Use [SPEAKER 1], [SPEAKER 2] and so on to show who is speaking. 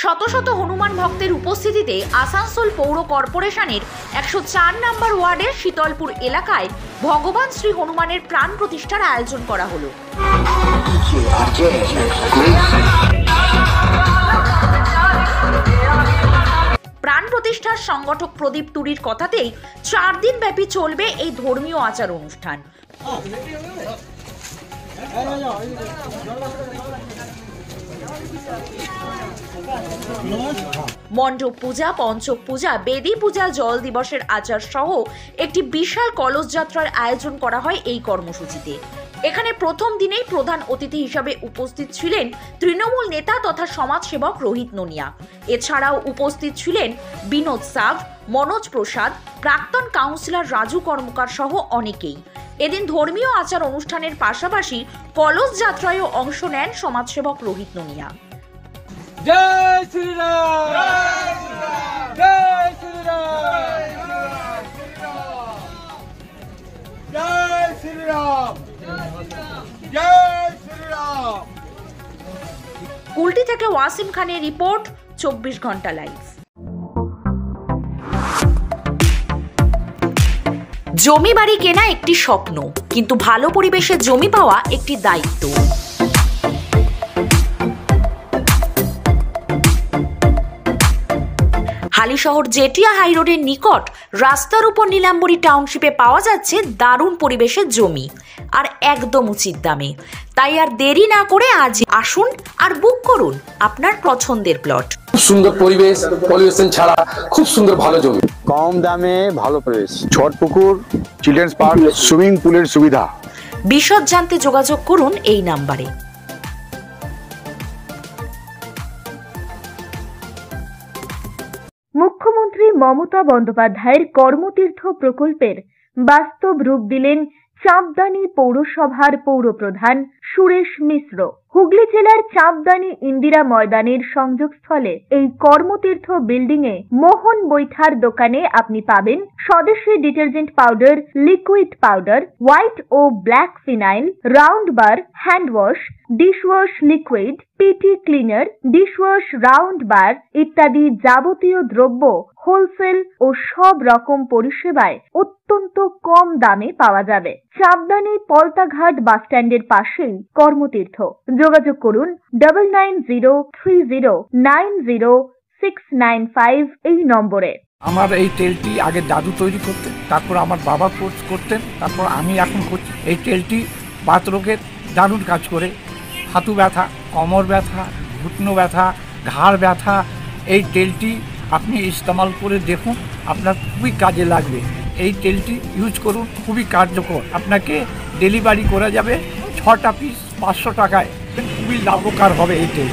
[SPEAKER 1] শত শত হনুমান ভক্তের উপস্থিতিতে আসানসোল পৌর কর্পোরেশনের 104 নম্বর ওয়ার্ডের শীতলপুর এলাকায় ভগবান শ্রী হনুমানের প্রাণ প্রতিষ্ঠার আয়োজন করা হলো। প্রাণ প্রতিষ্ঠার সংগঠক প্রদীপ তুরির কথাতেই 4 দিন ব্যাপী চলবে এই ধর্মীয় আচার অনুষ্ঠান। মণ্ডপ পূজা, পঞ্চক পূজা, বেদী পূজা, জল দিবসের আচার সহ একটি বিশাল কলস যাত্রার আয়োজন করা হয় এই কর্মসূচিতে। এখানে প্রথম দিনেই প্রধান অতিথি হিসাবে উপস্থিত ছিলেন তৃণমূল নেতা তথা সমাজসেবক রোহিত নোনিয়া। এছাড়াও উপস্থিত ছিলেন বিনোদ সাভ, মনোজ প্রসাদ, প্রাক্তন কাউন্সিলর রাজু কর্মকার সহ অনেকেই। এদিন ধর্মীয় আচার অনুষ্ঠানের পাশাপাশি কলস যাত্রায়ও অংশ নেন সমাজসেবক রোহিত নোনিয়া।
[SPEAKER 2] জয় শ্রীরাম, জয় শ্রীরাম, জয় শ্রীরাম, জয় শ্রীরাম।
[SPEAKER 1] কুলটি থেকে ওয়াসিম খানের রিপোর্ট, 24 ঘন্টা লাইভ। জমি বাড়ি কেনা একটি স্বপ্ন, কিন্তু ভালো পরিবেশে জমি পাওয়া একটি দায়িত্ব। হালিশহর জেটিয়া হাইরোডের নিকট রাস্তার উপর নীলাম্বরী টাউনশিপে পাওয়া যাচ্ছে দারুণ পরিবেশের জমি, আর একদম উচিত দামে। তাই আর দেরি না করে আজ আসুন আর বুক করুন আপনার পছন্দের প্লট।
[SPEAKER 3] সুন্দর পরিবেশ, পলিউশন ছাড়া খুব সুন্দর ভালো জমি,
[SPEAKER 4] কম দামে ভালো পরিবেশ, ছোট পুকুর, চিলড্রেন্স পার্ক, সুইমিং পুলের সুবিধা।
[SPEAKER 1] বিশদ জানতে যোগাযোগ করুন এই নাম্বারে।
[SPEAKER 5] মুখ্যমন্ত্রী মমতা বন্দ্যোপাধ্যায়ের কর্মতীর্থ প্রকল্পের বাস্তব রূপ দিলেন চাঁপদানি পৌরসভার পৌরপ্রধান সুরেশ মিশ্র। হুগলি জেলার চাঁপদানি ইন্দিরা ময়দানের সংযোগস্থলে এই কর্মতীর্থ বিল্ডিং এ মোহন বৈঠার দোকানে আপনি পাবেন স্বদেশী detergent powder, liquid powder, white ও black phenyl, round bar, hand wash, dishwash liquid, PT cleaner, dishwash round bar ইত্যাদি যাবতীয় দ্রব্য হোলসেল ও সব রকম পরিষেবায় অত্যন্ত কম দামে পাওয়া যাবে। চাঁপদানি পলতাঘাট বাসস্ট্যান্ডের পাশেই কর্মতীর্থ। যোগাযোগ করুন 9903090695 এই নম্বরে।
[SPEAKER 2] আমার এই তেলটি আগে দাদু তৈরি করতেন, তারপর আমার বাবা করতেন, তারপর আমি এখন করছি। এই তেলটি বাত রোগের দারুণ কাজ করে। হাঁটু ব্যথা, কোমর ব্যথা, ঘুটনো ব্যথা, ঘাড় ব্যথা, এই তেলটি আপনি ইস্তেমাল করে দেখুন, আপনার খুবই কাজে লাগবে। এই তেলটি ইউজ করুন, খুবই কার্যকর। আপনাকে ডেলিভারি করা যাবে 6টা পিস 500 টাকায়। খুবই লাভকার হবে এই তেল।